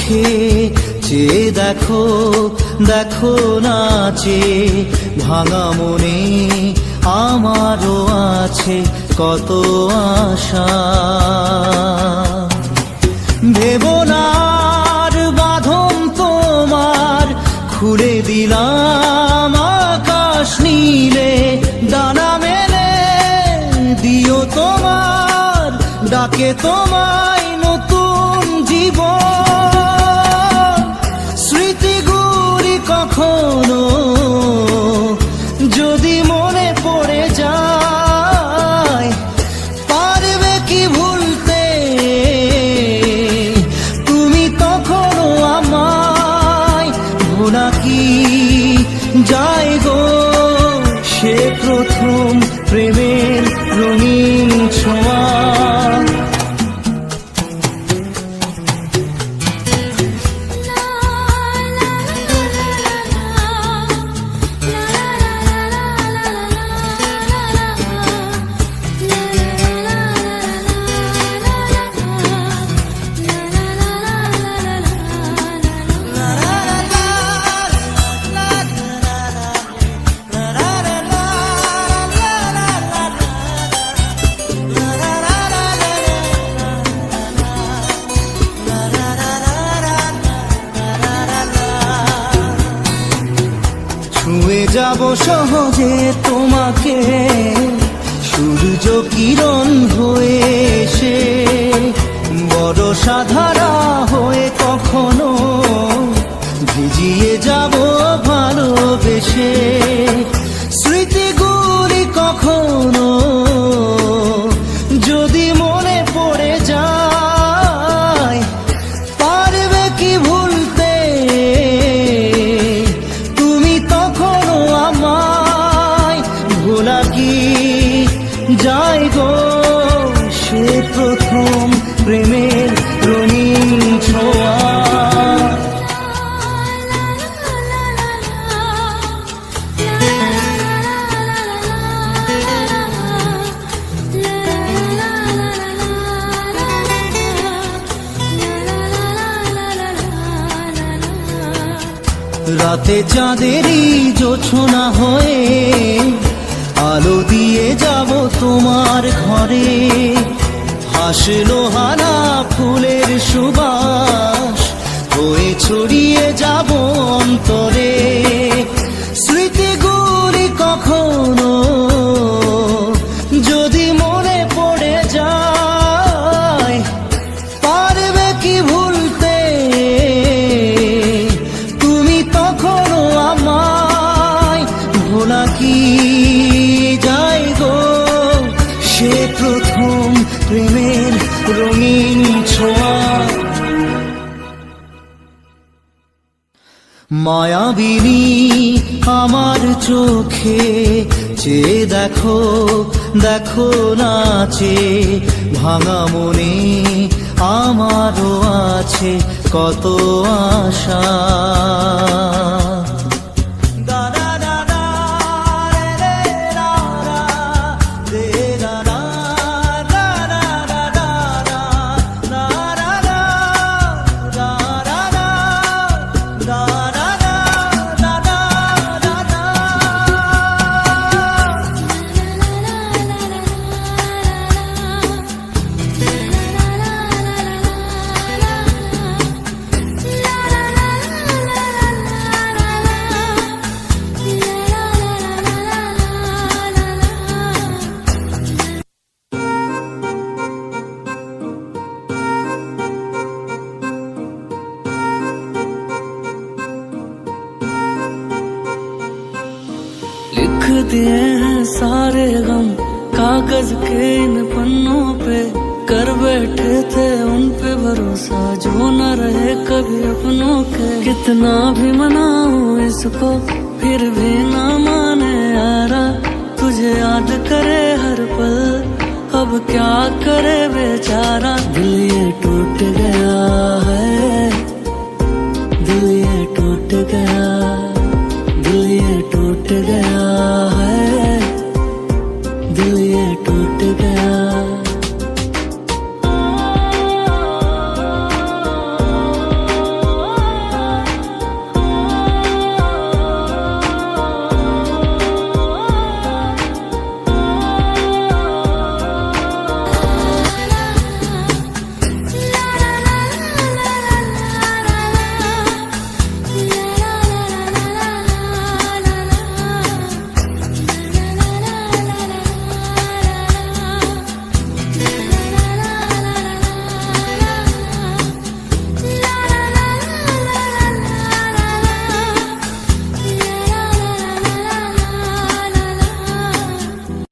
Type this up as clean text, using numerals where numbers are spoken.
চোখে চেয়ে দেখো, দেখো নাচে ভাঙা মনে আমারও আছে কত আশা। ভেবনার বাঁধন তোমার খুলে দিলাম আকাশ নীলে, ডানা মেলে দিও তোমার ডাকে তোমায় নতুন জীবন। স্মৃতিগুলি কখনো যদি মনে পড়ে যায়, পারবে কি ভুলতে তুমি তখনও আমায়? ভোলা কি যায় গো সে প্রথম প্রেমের রঙিন ছোঁয়া। ছুঁয়ে যাব সহজে তোমাকে সূর্য কিরণ হয়ে এসে, বরষা ধারা হয়ে কখনো ভিজিয়ে যাব ভালোবেসে। স্মৃতিগুলি কখনো যদি মনে পড়ে যায়, পারবে কি ভুলতে তুমি তখনও আমায়? ভোলা কি যায় গো সে প্রথম প্রেমের রঙিন ছোঁয়া। রাতে চাঁদেরই জোছনা হয়ে আলো দিয়ে যাব তোমার ঘরে, হাসলো হানা ফুলের সুবাস হয়ে ছড়িয়ে যাব অন্তরে। স্মৃতিগুলি কখনো যদি মনে পড়ে যায়, পারবে কি ভুলতে তুমি তখনও আমায়? ভোলা কি যায় গো সে প্রথম প্রেমের রঙিন ছোঁয়া। মায়াবিনী আমার চোখে চেয়ে দেখো, দেখো নাচে ভাঙা মনে আমারও আছে কত আশা। लिख दिए हैं सारे गम कागज के इन पन्नों पे, कर बैठे थे उन पे भरोसा जो न रहे कभी अपनों के। कितना भी मनाऊं इसको फिर भी ना माने यारा, तुझे याद करे हर पल अब क्या करे बेचारा। दिल ये टूट गया है, दिल ये टूट गया, दिल ये टूट गया।